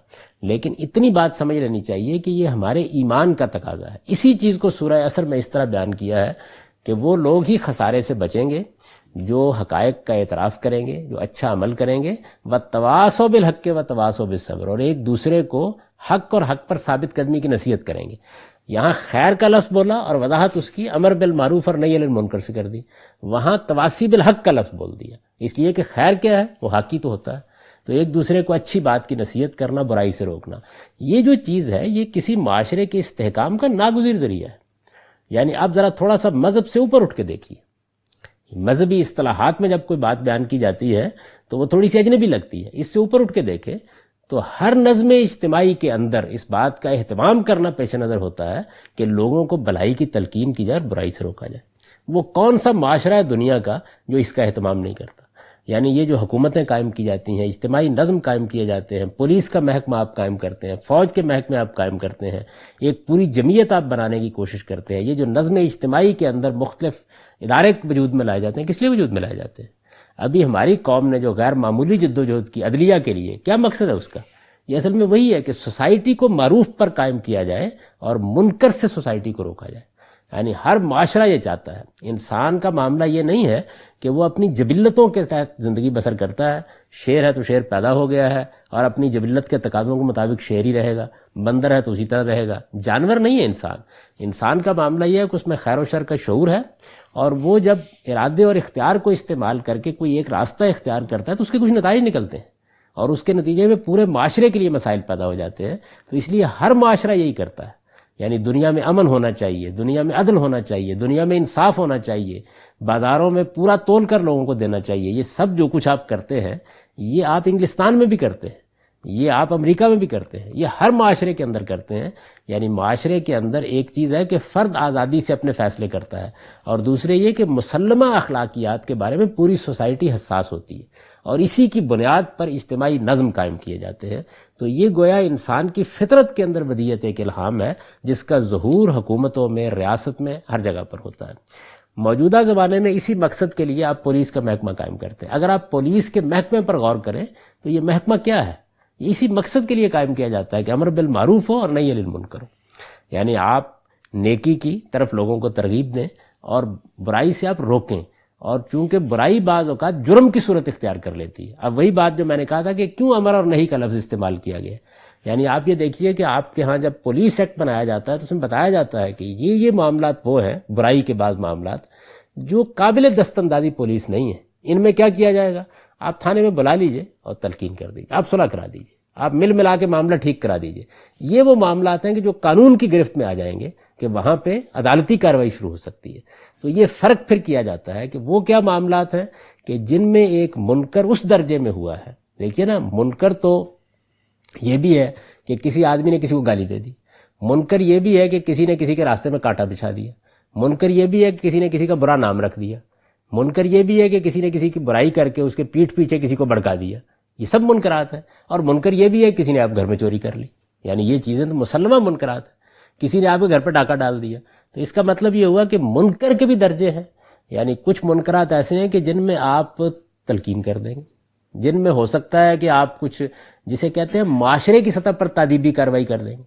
لیکن اتنی بات سمجھ لینی چاہیے کہ یہ ہمارے ایمان کا تقاضا ہے. اسی چیز کو سورہ عصر میں اس طرح بیان کیا ہے کہ وہ لوگ ہی خسارے سے بچیں گے جو حقائق کا اعتراف کریں گے، جو اچھا عمل کریں گے، وَتَوَاصَوْا بِالْحَقِّ وَتَوَاصَوْا بِالصَّبْرِ، اور ایک دوسرے کو حق اور حق پر ثابت قدمی کی نصیحت کریں گے. یہاں خیر کا لفظ بولا اور وضاحت اس کی امر بالمعروف اور نہی عن المنکر سے کر دی. وہاں تواصی بالحق کا لفظ بول دیا، اس لیے کہ خیر کیا ہے؟ وہ حق ہی تو ہوتا ہے. تو ایک دوسرے کو اچھی بات کی نصیحت کرنا، برائی سے روکنا، یہ جو چیز ہے یہ کسی معاشرے کے استحکام کا ناگزیر ذریعہ ہے. یعنی آپ ذرا تھوڑا سا مذہب سے اوپر اٹھ کے دیکھیے. مذہبی اصطلاحات میں جب کوئی بات بیان کی جاتی ہے تو وہ تھوڑی سی اجنبی لگتی ہے. اس سے اوپر اٹھ کے دیکھیں تو ہر نظم اجتماعی کے اندر اس بات کا اہتمام کرنا پیش نظر ہوتا ہے کہ لوگوں کو بھلائی کی تلقین کی جائے اور برائی سے روکا جائے. وہ کون سا معاشرہ ہے دنیا کا جو اس کا اہتمام نہیں کرتا؟ یعنی یہ جو حکومتیں قائم کی جاتی ہیں، اجتماعی نظم قائم کیے جاتے ہیں، پولیس کا محکمہ آپ قائم کرتے ہیں، فوج کے محکمے آپ قائم کرتے ہیں، ایک پوری جمعیت آپ بنانے کی کوشش کرتے ہیں. یہ جو نظم اجتماعی کے اندر مختلف ادارے وجود میں لائے جاتے ہیں، کس لیے وجود میں لائے جاتے ہیں؟ ابھی ہماری قوم نے جو غیر معمولی جدوجہد کی عدلیہ کے لیے، کیا مقصد ہے اس کا؟ یہ اصل میں وہی ہے کہ سوسائٹی کو معروف پر قائم کیا جائے اور منکر سے سوسائٹی کو روکا جائے. یعنی ہر معاشرہ یہ چاہتا ہے. انسان کا معاملہ یہ نہیں ہے کہ وہ اپنی جبلتوں کے تحت زندگی بسر کرتا ہے. شیر ہے تو شیر پیدا ہو گیا ہے اور اپنی جبلت کے تقاضوں کے مطابق شیر ہی رہے گا. بندر ہے تو اسی طرح رہے گا. جانور نہیں ہے انسان. انسان کا معاملہ یہ ہے کہ اس میں خیر و شر کا شعور ہے، اور وہ جب ارادے اور اختیار کو استعمال کر کے کوئی ایک راستہ اختیار کرتا ہے تو اس کے کچھ نتائج نکلتے ہیں، اور اس کے نتیجے میں پورے معاشرے کے لیے مسائل پیدا ہو جاتے ہیں. تو اس لیے ہر معاشرہ یہی کرتا ہے. یعنی دنیا میں امن ہونا چاہیے، دنیا میں عدل ہونا چاہیے، دنیا میں انصاف ہونا چاہیے، بازاروں میں پورا تول کر لوگوں کو دینا چاہیے. یہ سب جو کچھ آپ کرتے ہیں یہ آپ انگلستان میں بھی کرتے ہیں، یہ آپ امریکہ میں بھی کرتے ہیں، یہ ہر معاشرے کے اندر کرتے ہیں. یعنی معاشرے کے اندر ایک چیز ہے کہ فرد آزادی سے اپنے فیصلے کرتا ہے، اور دوسرے یہ کہ مسلمہ اخلاقیات کے بارے میں پوری سوسائٹی حساس ہوتی ہے، اور اسی کی بنیاد پر اجتماعی نظم قائم کیے جاتے ہیں. تو یہ گویا انسان کی فطرت کے اندر بدیہت ایک الہام ہے جس کا ظہور حکومتوں میں، ریاست میں، ہر جگہ پر ہوتا ہے. موجودہ زمانے میں اسی مقصد کے لیے آپ پولیس کا محکمہ قائم کرتے ہیں. اگر آپ پولیس کے محکمے پر غور کریں تو یہ محکمہ کیا ہے؟ اسی مقصد کے لیے قائم کیا جاتا ہے کہ امر بالمعروف ہو اور نہی عن المنکر ہو. یعنی آپ نیکی کی طرف لوگوں کو ترغیب دیں اور برائی سے آپ روکیں. اور چونکہ برائی بعض اوقات جرم کی صورت اختیار کر لیتی ہے. اب وہی بات جو میں نے کہا تھا کہ کیوں امر اور نہی کا لفظ استعمال کیا گیا. یعنی آپ یہ دیکھیے کہ آپ کے ہاں جب پولیس ایکٹ بنایا جاتا ہے تو اس میں بتایا جاتا ہے کہ یہ معاملات وہ ہیں، برائی کے بعض معاملات جو قابل دستاندازی پولیس نہیں ہے. ان میں کیا کیا جائے گا؟ آپ تھانے میں بلا لیجئے اور تلقین کر دیجئے، آپ صلح کرا دیجئے، آپ ملا کے معاملہ ٹھیک کرا دیجئے. یہ وہ معاملات ہیں کہ جو قانون کی گرفت میں آ جائیں گے کہ وہاں پہ عدالتی کارروائی شروع ہو سکتی ہے. تو یہ فرق پھر کیا جاتا ہے کہ وہ کیا معاملات ہیں کہ جن میں ایک منکر اس درجے میں ہوا ہے. دیکھیے نا، منکر تو یہ بھی ہے کہ کسی آدمی نے کسی کو گالی دے دی. منکر یہ بھی ہے کہ کسی نے کسی کے راستے میں کانٹا بچھا دیا. منکر یہ بھی ہے کہ کسی نے کسی کا برا نام رکھ دیا. منکر یہ بھی ہے کہ کسی نے کسی کی برائی کر کے اس کے پیٹھ پیچھے کسی کو بھڑکا دیا. یہ سب منکرات ہیں. اور منکر یہ بھی ہے کہ کسی نے آپ گھر میں چوری کر لی. یعنی یہ چیزیں تو مسلمہ منکرات ہیں. کسی نے آپ کے گھر پہ ڈاکہ ڈال دیا. تو اس کا مطلب یہ ہوا کہ منکر کے بھی درجے ہیں. یعنی کچھ منکرات ایسے ہیں کہ جن میں آپ تلقین کر دیں گے، جن میں ہو سکتا ہے کہ آپ کچھ جسے کہتے ہیں معاشرے کی سطح پر تادیبی کارروائی کر دیں گے.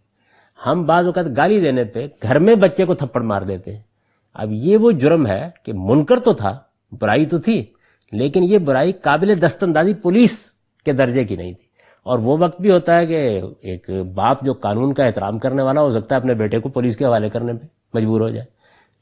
ہم بعض اوقات گالی دینے پہ گھر میں بچے کو تھپڑ مار دیتے ہیں. اب یہ وہ جرم ہے کہ منکر تو تھا، برائی تو تھی، لیکن یہ برائی قابل دستاندازی پولیس کے درجے کی نہیں تھی. اور وہ وقت بھی ہوتا ہے کہ ایک باپ جو قانون کا احترام کرنے والا ہو سکتا ہے اپنے بیٹے کو پولیس کے حوالے کرنے پہ مجبور ہو جائے.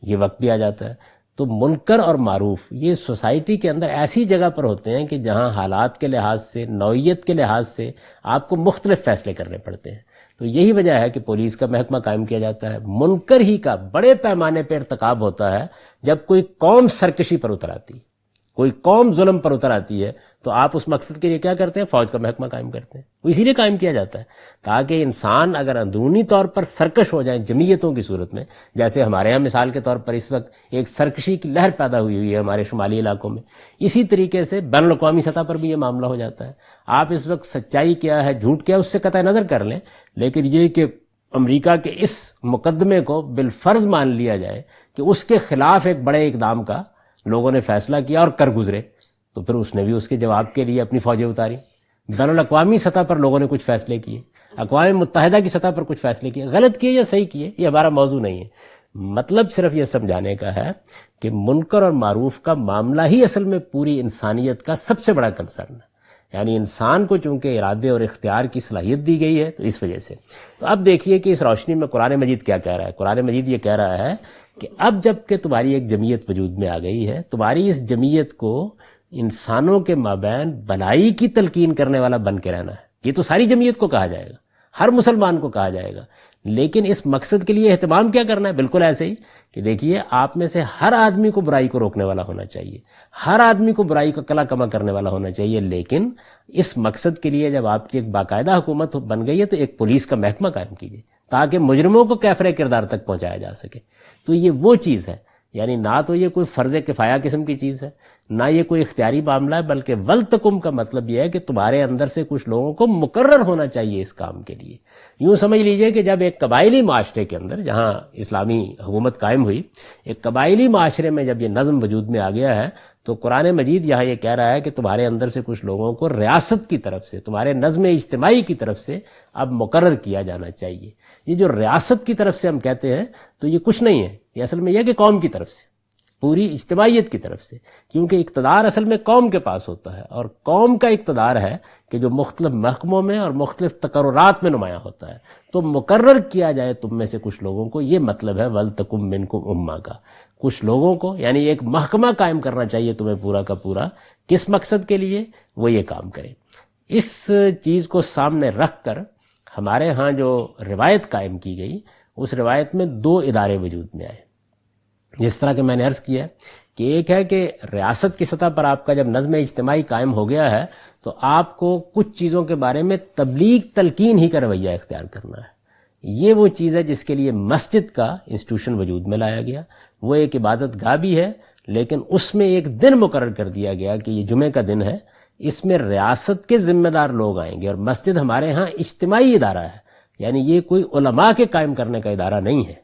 یہ وقت بھی آ جاتا ہے. تو منکر اور معروف یہ سوسائٹی کے اندر ایسی جگہ پر ہوتے ہیں کہ جہاں حالات کے لحاظ سے، نوعیت کے لحاظ سے آپ کو مختلف فیصلے کرنے پڑتے ہیں. تو یہی وجہ ہے کہ پولیس کا محکمہ قائم کیا جاتا ہے. منکر ہی کا بڑے پیمانے پہ ارتکاب ہوتا ہے جب کوئی قوم سرکشی پر اتر آتی ہے، کوئی قوم ظلم پر اتر آتی ہے، تو آپ اس مقصد کے لیے کیا کرتے ہیں؟ فوج کا محکمہ قائم کرتے ہیں. وہ اسی لیے قائم کیا جاتا ہے تاکہ انسان اگر اندرونی طور پر سرکش ہو جائیں جمعیتوں کی صورت میں، جیسے ہمارے یہاں مثال کے طور پر اس وقت ایک سرکشی کی لہر پیدا ہوئی ہے ہمارے شمالی علاقوں میں، اسی طریقے سے بین الاقوامی سطح پر بھی یہ معاملہ ہو جاتا ہے. آپ اس وقت سچائی کیا ہے، جھوٹ کیا ہے، اس سے قطع نظر کر لیں، لیکن یہ کہ امریکہ کے اس مقدمے کو بالفرض مان لیا جائے کہ اس کے خلاف ایک بڑے اقدام کا لوگوں نے فیصلہ کیا اور کر گزرے، تو پھر اس نے بھی اس کے جواب کے لیے اپنی فوجیں اتاری. بین الاقوامی سطح پر لوگوں نے کچھ فیصلے کیے، اقوام متحدہ کی سطح پر کچھ فیصلے کیے، غلط کیے یا صحیح کیے یہ ہمارا موضوع نہیں ہے. مطلب صرف یہ سمجھانے کا ہے کہ منکر اور معروف کا معاملہ ہی اصل میں پوری انسانیت کا سب سے بڑا کنسرن ہے. یعنی انسان کو چونکہ ارادے اور اختیار کی صلاحیت دی گئی ہے تو اس وجہ سے. تو اب دیکھیے کہ اس روشنی میں قرآن مجید کیا کہہ رہا ہے. قرآن مجید یہ کہہ رہا ہے کہ اب جب کہ تمہاری ایک جمعیت وجود میں آ گئی ہے، تمہاری اس جمعیت کو انسانوں کے مابین بھلائی کی تلقین کرنے والا بن کے رہنا ہے. یہ تو ساری جمعیت کو کہا جائے گا، ہر مسلمان کو کہا جائے گا. لیکن اس مقصد کے لیے اہتمام کیا کرنا ہے؟ بالکل ایسے ہی کہ دیکھیے آپ میں سے ہر آدمی کو برائی کو روکنے والا ہونا چاہیے، ہر آدمی کو برائی کا کلا کما کرنے والا ہونا چاہیے. لیکن اس مقصد کے لیے جب آپ کی ایک باقاعدہ حکومت بن گئی ہے تو ایک پولیس کا محکمہ قائم کیجیے تاکہ مجرموں کو کیفر کردار تک پہنچایا جا سکے. تو یہ وہ چیز ہے، یعنی نہ تو یہ کوئی فرض کفایہ قسم کی چیز ہے، نہ یہ کوئی اختیاری معاملہ ہے، بلکہ ولتکم کا مطلب یہ ہے کہ تمہارے اندر سے کچھ لوگوں کو مقرر ہونا چاہیے اس کام کے لیے. یوں سمجھ لیجئے کہ جب ایک قبائلی معاشرے کے اندر، جہاں اسلامی حکومت قائم ہوئی، ایک قبائلی معاشرے میں جب یہ نظم وجود میں آ گیا ہے تو قرآن مجید یہاں یہ کہہ رہا ہے کہ تمہارے اندر سے کچھ لوگوں کو ریاست کی طرف سے، تمہارے نظم اجتماعی کی طرف سے اب مقرر کیا جانا چاہیے۔ یہ جو ریاست کی طرف سے ہم کہتے ہیں تو یہ کچھ نہیں ہے، یہ اصل میں یہ کہ قوم کی طرف سے، پوری اجتماعیت کی طرف سے، کیونکہ اقتدار اصل میں قوم کے پاس ہوتا ہے، اور قوم کا اقتدار ہے کہ جو مختلف محکموں میں اور مختلف تقررات میں نمایاں ہوتا ہے، تو مقرر کیا جائے تم میں سے کچھ لوگوں کو، یہ مطلب ہے وَلْتَكُم مِّنكُمْ أُمَّةٌ کا۔ کچھ لوگوں کو یعنی ایک محکمہ قائم کرنا چاہیے تمہیں پورا کا پورا، کس مقصد کے لیے؟ وہ یہ کام کرے۔ اس چیز کو سامنے رکھ کر ہمارے ہاں جو روایت قائم کی گئی، اس روایت میں دو ادارے وجود میں آئے، جس طرح کہ میں نے عرض کیا کہ ایک ہے کہ ریاست کی سطح پر آپ کا جب نظم اجتماعی قائم ہو گیا ہے تو آپ کو کچھ چیزوں کے بارے میں تبلیغ تلقین ہی کا رویہ اختیار کرنا ہے۔ یہ وہ چیز ہے جس کے لیے مسجد کا انسٹیٹیوشن وجود میں لایا گیا۔ وہ ایک عبادت گاہ بھی ہے، لیکن اس میں ایک دن مقرر کر دیا گیا کہ یہ جمعے کا دن ہے، اس میں ریاست کے ذمہ دار لوگ آئیں گے، اور مسجد ہمارے ہاں اجتماعی ادارہ ہے، یعنی یہ کوئی علماء کے قائم کرنے کا ادارہ نہیں ہے۔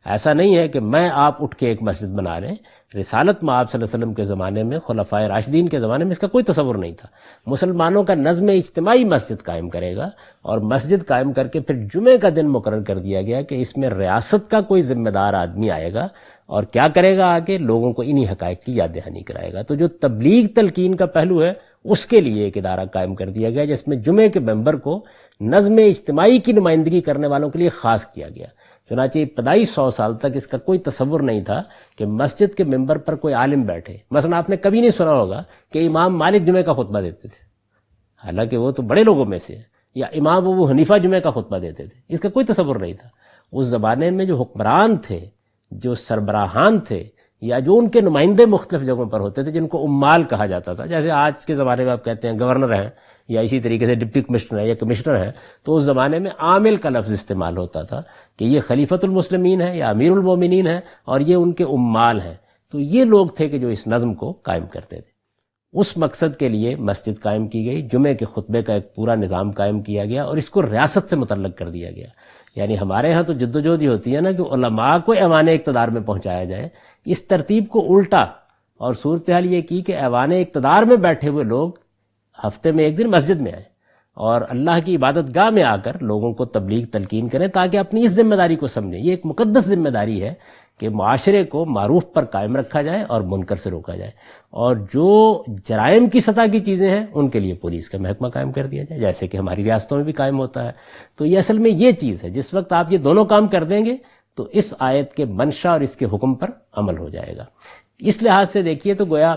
ایسا نہیں ہے کہ میں آپ اٹھ کے ایک مسجد بنا لیں۔ رسالت مآب صلی اللہ علیہ وسلم کے زمانے میں، خلفائے راشدین کے زمانے میں اس کا کوئی تصور نہیں تھا۔ مسلمانوں کا نظم اجتماعی مسجد قائم کرے گا، اور مسجد قائم کر کے پھر جمعے کا دن مقرر کر دیا گیا کہ اس میں ریاست کا کوئی ذمہ دار آدمی آئے گا اور کیا کرے گا؟ آگے لوگوں کو انہی حقائق کی یاد دہانی کرائے گا۔ تو جو تبلیغ تلقین کا پہلو ہے اس کے لیے ایک ادارہ قائم کر دیا گیا، جس میں جمعے کے ممبر کو نظم اجتماعی کی نمائندگی کرنے والوں کے لیے خاص کیا گیا۔ چنانچہ ابتدائی 100 سال تک اس کا کوئی تصور نہیں تھا کہ مسجد کے ممبر پر کوئی عالم بیٹھے۔ مثلا آپ نے کبھی نہیں سنا ہوگا کہ امام مالک جمعے کا خطبہ دیتے تھے، حالانکہ وہ تو بڑے لوگوں میں سے ہے، یا امام ابو حنیفہ جمعے کا خطبہ دیتے تھے، اس کا کوئی تصور نہیں تھا۔ اس زمانے میں جو حکمران تھے، جو سربراہان تھے، یا جو ان کے نمائندے مختلف جگہوں پر ہوتے تھے، جن کو عمال کہا جاتا تھا، جیسے آج کے زمانے میں آپ کہتے ہیں گورنر ہیں، یا اسی طریقے سے ڈپٹی کمشنر ہے یا کمشنر ہے، تو اس زمانے میں عامل کا لفظ استعمال ہوتا تھا کہ یہ خلیفۃ المسلمین ہے یا امیر المومنین ہے، اور یہ ان کے عمال ہیں۔ تو یہ لوگ تھے کہ جو اس نظم کو قائم کرتے تھے۔ اس مقصد کے لیے مسجد قائم کی گئی، جمعے کے خطبے کا ایک پورا نظام قائم کیا گیا، اور اس کو ریاست سے متعلق کر دیا گیا۔ یعنی ہمارے ہاں تو جدوجہد یہ ہوتی ہے نا کہ علماء کو ایوان اقتدار میں پہنچایا جائے، اس ترتیب کو الٹا، اور صورتحال یہ کی کہ ایوان اقتدار میں بیٹھے ہوئے لوگ ہفتے میں ایک دن مسجد میں آئیں اور اللہ کی عبادت گاہ میں آ کر لوگوں کو تبلیغ تلقین کریں، تاکہ اپنی اس ذمہ داری کو سمجھیں۔ یہ ایک مقدس ذمہ داری ہے کہ معاشرے کو معروف پر قائم رکھا جائے اور منکر سے روکا جائے، اور جو جرائم کی سطح کی چیزیں ہیں ان کے لیے پولیس کا محکمہ قائم کر دیا جائے، جیسے کہ ہماری ریاستوں میں بھی قائم ہوتا ہے۔ تو یہ اصل میں یہ چیز ہے، جس وقت آپ یہ دونوں کام کر دیں گے تو اس آیت کے منشا اور اس کے حکم پر عمل ہو جائے گا۔ اس لحاظ سے دیکھیے تو گویا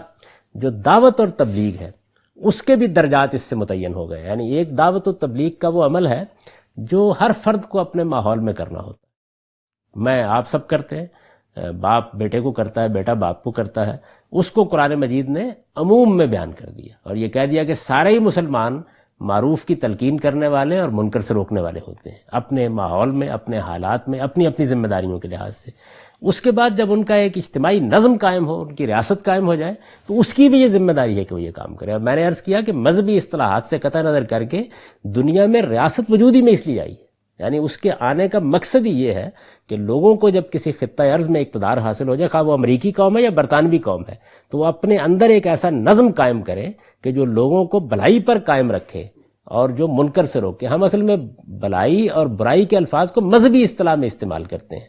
جو دعوت اور تبلیغ ہے اس کے بھی درجات اس سے متعین ہو گئے، یعنی ایک دعوت و تبلیغ کا وہ عمل ہے جو ہر فرد کو اپنے ماحول میں کرنا ہوتا ہے۔ میں آپ سب کرتے ہیں، باپ بیٹے کو کرتا ہے، بیٹا باپ کو کرتا ہے، اس کو قرآن مجید نے عموم میں بیان کر دیا اور یہ کہہ دیا کہ سارے ہی مسلمان معروف کی تلقین کرنے والے اور منکر سے روکنے والے ہوتے ہیں، اپنے ماحول میں، اپنے حالات میں، اپنی اپنی ذمہ داریوں کے لحاظ سے۔ اس کے بعد جب ان کا ایک اجتماعی نظم قائم ہو، ان کی ریاست قائم ہو جائے، تو اس کی بھی یہ ذمہ داری ہے کہ وہ یہ کام کرے۔ اور میں نے عرض کیا کہ مذہبی اصطلاحات سے قطع نظر کر کے دنیا میں ریاست وجودی میں اس لیے آئی ہے، یعنی اس کے آنے کا مقصد ہی یہ ہے کہ لوگوں کو جب کسی خطہ ارض میں اقتدار حاصل ہو جائے، خواہ وہ امریکی قوم ہے یا برطانوی قوم ہے، تو وہ اپنے اندر ایک ایسا نظم قائم کرے کہ جو لوگوں کو بھلائی پر قائم رکھے اور جو منکر سے روکے۔ ہم اصل میں بھلائی اور برائی کے الفاظ کو مذہبی اصطلاح میں استعمال کرتے ہیں،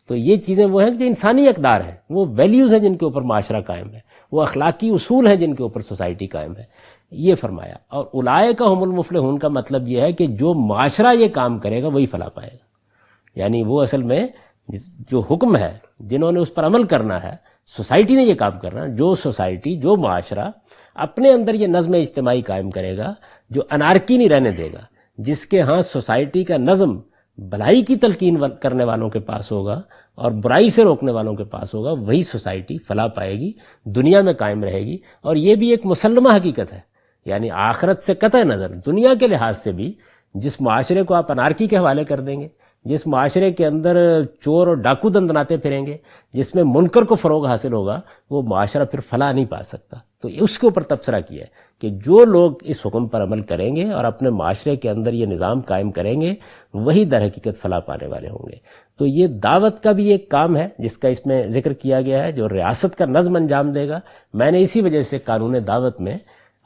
تو یہ چیزیں وہ ہیں جو انسانی اقدار ہیں، وہ ویلیوز ہیں جن کے اوپر معاشرہ قائم ہے، وہ اخلاقی اصول ہیں جن کے اوپر سوسائٹی قائم ہے، یہ فرمایا۔ اور اولئک هم المفلحون کا مطلب یہ ہے کہ جو معاشرہ یہ کام کرے گا وہی فلاح پائے گا، یعنی وہ اصل میں جو حکم ہے، جنہوں نے اس پر عمل کرنا ہے، سوسائٹی نے یہ کام کرنا، جو سوسائٹی، جو معاشرہ اپنے اندر یہ نظم اجتماعی قائم کرے گا، جو انارکی نہیں رہنے دے گا، جس کے ہاں سوسائٹی کا نظم بھلائی کی تلقین کرنے والوں کے پاس ہوگا اور برائی سے روکنے والوں کے پاس ہوگا، وہی سوسائٹی فلاح پائے گی، دنیا میں قائم رہے گی۔ اور یہ بھی ایک مسلمہ حقیقت ہے، یعنی آخرت سے قطع نظر دنیا کے لحاظ سے بھی جس معاشرے کو آپ انارکی کے حوالے کر دیں گے، جس معاشرے کے اندر چور اور ڈاکو دندناتے پھریں گے، جس میں منکر کو فروغ حاصل ہوگا، وہ معاشرہ پھر فلاح نہیں پا سکتا۔ تو اس کے اوپر تبصرہ کیا ہے کہ جو لوگ اس حکم پر عمل کریں گے اور اپنے معاشرے کے اندر یہ نظام قائم کریں گے، وہی در حقیقت فلاح پانے والے ہوں گے۔ تو یہ دعوت کا بھی ایک کام ہے جس کا اس میں ذکر کیا گیا ہے، جو ریاست کا نظم انجام دے گا۔ میں نے اسی وجہ سے قانون دعوت میں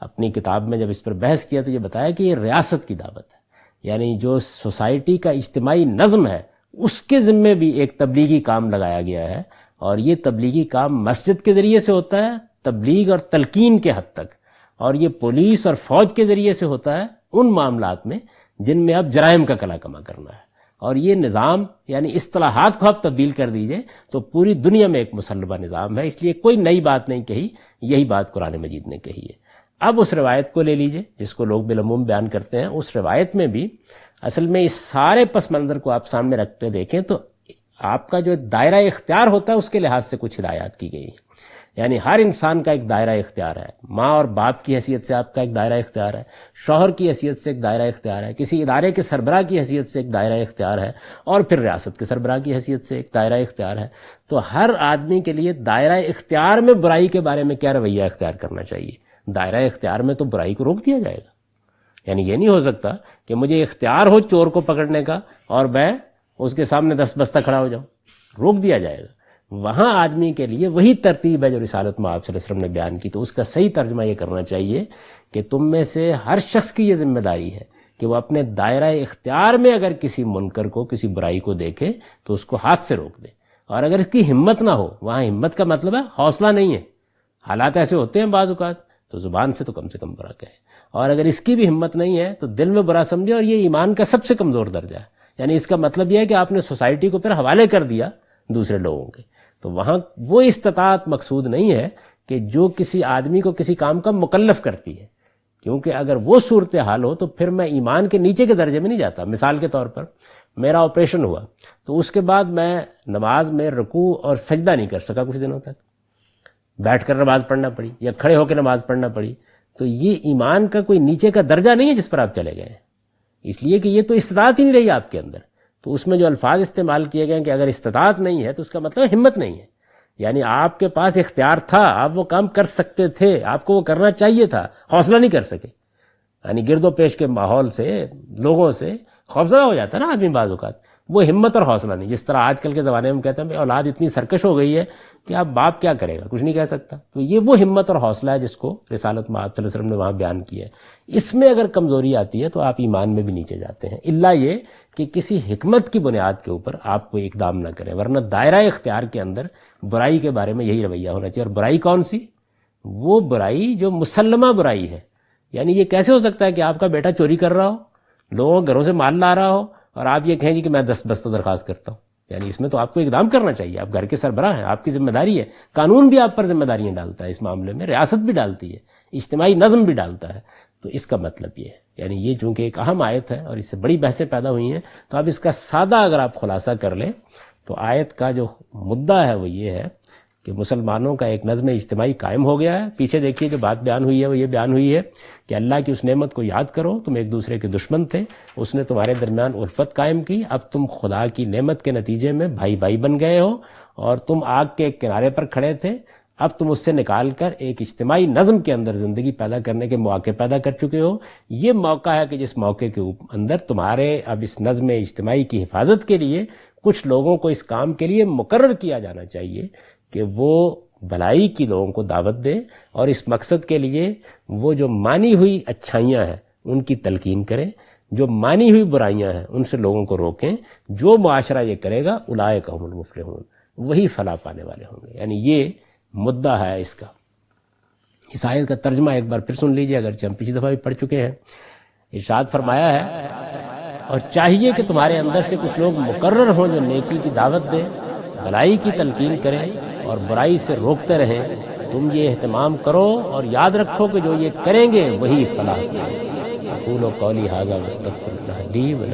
اپنی کتاب میں جب اس پر بحث کیا تو یہ بتایا کہ یہ ریاست کی دعوت ہے، یعنی جو سوسائٹی کا اجتماعی نظم ہے اس کے ذمے بھی ایک تبلیغی کام لگایا گیا ہے، اور یہ تبلیغی کام مسجد کے ذریعے سے ہوتا ہے، تبلیغ اور تلقین کے حد تک، اور یہ پولیس اور فوج کے ذریعے سے ہوتا ہے ان معاملات میں جن میں اب جرائم کا کلا کما کرنا ہے۔ اور یہ نظام یعنی اصطلاحات کو آپ تبدیل کر دیجئے تو پوری دنیا میں ایک مسلمہ نظام ہے، اس لیے کوئی نئی بات نہیں کہی، یہی بات قرآن مجید نے کہی ہے۔ اب اس روایت کو لے لیجئے جس کو لوگ بالعموم بیان کرتے ہیں، اس روایت میں بھی اصل میں اس سارے پس منظر کو آپ سامنے رکھ کے دیکھیں تو آپ کا جو دائرہ اختیار ہوتا ہے اس کے لحاظ سے کچھ ہدایات کی گئی ہیں۔ یعنی ہر انسان کا ایک دائرہ اختیار ہے، ماں اور باپ کی حیثیت سے آپ کا ایک دائرہ اختیار ہے، شوہر کی حیثیت سے ایک دائرہ اختیار ہے، کسی ادارے کے سربراہ کی حیثیت سے ایک دائرہ اختیار ہے، اور پھر ریاست کے سربراہ کی حیثیت سے ایک دائرہ اختیار ہے۔ تو ہر آدمی کے لیے دائرہ اختیار میں برائی کے بارے میں کیا رویہ اختیار کرنا چاہیے؟ دائرہ اختیار میں تو برائی کو روک دیا جائے گا۔ یعنی یہ نہیں ہو سکتا کہ مجھے اختیار ہو چور کو پکڑنے کا اور میں اس کے سامنے دست بستہ کھڑا ہو جاؤں، روک دیا جائے گا۔ وہاں آدمی کے لیے وہی ترتیب ہے جو رسالت میں آپ صلی اللہ علیہ وسلم نے بیان کی۔ تو اس کا صحیح ترجمہ یہ کرنا چاہیے کہ تم میں سے ہر شخص کی یہ ذمہ داری ہے کہ وہ اپنے دائرہ اختیار میں اگر کسی منکر کو، کسی برائی کو دیکھے تو اس کو ہاتھ سے روک دے، اور اگر اس کی ہمت نہ ہو، وہاں ہمت کا مطلب ہے حوصلہ نہیں ہے، حالات ایسے ہوتے ہیں بعض اوقات، تو زبان سے تو کم برا کہے، اور اگر اس کی بھی ہمت نہیں ہے تو دل میں برا سمجھے، اور یہ ایمان کا سب سے کمزور درجہ ہے۔ یعنی اس کا مطلب یہ ہے کہ آپ نے سوسائٹی کو پھر حوالے کر دیا دوسرے لوگوں کے۔ تو وہاں وہ استطاعت مقصود نہیں ہے کہ جو کسی آدمی کو کسی کام کا مکلف کرتی ہے، کیونکہ اگر وہ صورتحال ہو تو پھر میں ایمان کے نیچے کے درجے میں نہیں جاتا۔ مثال کے طور پر میرا آپریشن ہوا تو اس کے بعد میں نماز میں رکوع اور سجدہ نہیں کر سکا، کچھ دنوں تک بیٹھ کر نماز پڑھنا پڑی یا کھڑے ہو کے نماز پڑھنا پڑی۔ تو یہ ایمان کا کوئی نیچے کا درجہ نہیں ہے جس پر آپ چلے گئے ہیں، اس لیے کہ یہ تو استطاعت ہی نہیں رہی آپ کے اندر۔ تو اس میں جو الفاظ استعمال کیے گئے ہیں کہ اگر استطاعت نہیں ہے تو اس کا مطلب ہمت نہیں ہے، یعنی آپ کے پاس اختیار تھا، آپ وہ کام کر سکتے تھے، آپ کو وہ کرنا چاہیے تھا، حوصلہ نہیں کر سکے۔ یعنی گرد و پیش کے ماحول سے، لوگوں سے خوفزدہ ہو جاتا ہے نا آدمی بعض اوقات، وہ ہمت اور حوصلہ نہیں۔ جس طرح آج کل کے زمانے میں ہم کہتے ہیں اولاد اتنی سرکش ہو گئی ہے کہ اب باپ کیا کرے گا، کچھ نہیں کہہ سکتا۔ تو یہ وہ ہمت اور حوصلہ ہے جس کو رسالت میں آپ صلی اللہ علیہ وسلم نے وہاں بیان کیا ہے۔ اس میں اگر کمزوری آتی ہے تو آپ ایمان میں بھی نیچے جاتے ہیں، الا یہ کہ کسی حکمت کی بنیاد کے اوپر آپ کوئی اقدام نہ کریں، ورنہ دائرہ اختیار کے اندر برائی کے بارے میں یہی رویہ ہونا چاہیے۔ اور برائی کون سی؟ وہ برائی جو مسلمہ برائی ہے۔ یعنی یہ کیسے ہو سکتا ہے کہ آپ کا بیٹا چوری کر رہا ہو، لوگوں گھروں سے مال لا رہا ہو، اور آپ یہ کہیں گے کہ میں دست بستہ درخواست کرتا ہوں؟ یعنی اس میں تو آپ کو اقدام کرنا چاہیے، آپ گھر کے سربراہ ہیں، آپ کی ذمہ داری ہے، قانون بھی آپ پر ذمہ داریاں ڈالتا ہے، اس معاملے میں ریاست بھی ڈالتی ہے، اجتماعی نظم بھی ڈالتا ہے۔ تو اس کا مطلب یہ ہے، یعنی یہ چونکہ ایک اہم آیت ہے اور اس سے بڑی بحثیں پیدا ہوئی ہیں، تو اب اس کا سادہ اگر آپ خلاصہ کر لیں تو آیت کا جو مدعا ہے وہ یہ ہے کہ مسلمانوں کا ایک نظم اجتماعی قائم ہو گیا ہے۔ پیچھے دیکھیے جو بات بیان ہوئی ہے وہ یہ بیان ہوئی ہے کہ اللہ کی اس نعمت کو یاد کرو، تم ایک دوسرے کے دشمن تھے، اس نے تمہارے درمیان الفت قائم کی، اب تم خدا کی نعمت کے نتیجے میں بھائی بھائی بن گئے ہو، اور تم آگ کے ایک کنارے پر کھڑے تھے، اب تم اس سے نکال کر ایک اجتماعی نظم کے اندر زندگی پیدا کرنے کے مواقع پیدا کر چکے ہو۔ یہ موقع ہے کہ جس موقع کے اندر تمہارے اب اس نظم اجتماعی کی حفاظت کے لیے کچھ لوگوں کو اس کام کے لیے مقرر کیا جانا چاہیے کہ وہ بھلائی کی لوگوں کو دعوت دیں، اور اس مقصد کے لیے وہ جو مانی ہوئی اچھائیاں ہیں ان کی تلقین کریں، جو مانی ہوئی برائیاں ہیں ان سے لوگوں کو روکیں۔ جو معاشرہ یہ کرے گا اولئک هم المفلحون، وہی فلاح پانے والے ہوں گے۔ یعنی یہ مدعا ہے اس کا۔ اس آیت کا ترجمہ ایک بار پھر سن لیجئے، اگرچہ ہم پچھلی دفعہ بھی پڑھ چکے ہیں۔ ارشاد فرمایا ہے اور چاہیے کہ تمہارے اندر سے کچھ لوگ مقرر ہوں جو نیکی کی دعوت دیں، بھلائی کی تلقین کریں اور برائی سے روکتے رہیں۔ تم یہ اہتمام کرو اور یاد رکھو کہ جو یہ کریں گے وہی فلاح پائیں گے۔ اقول قولی ھذا واستغفر اللہ لی ولکم۔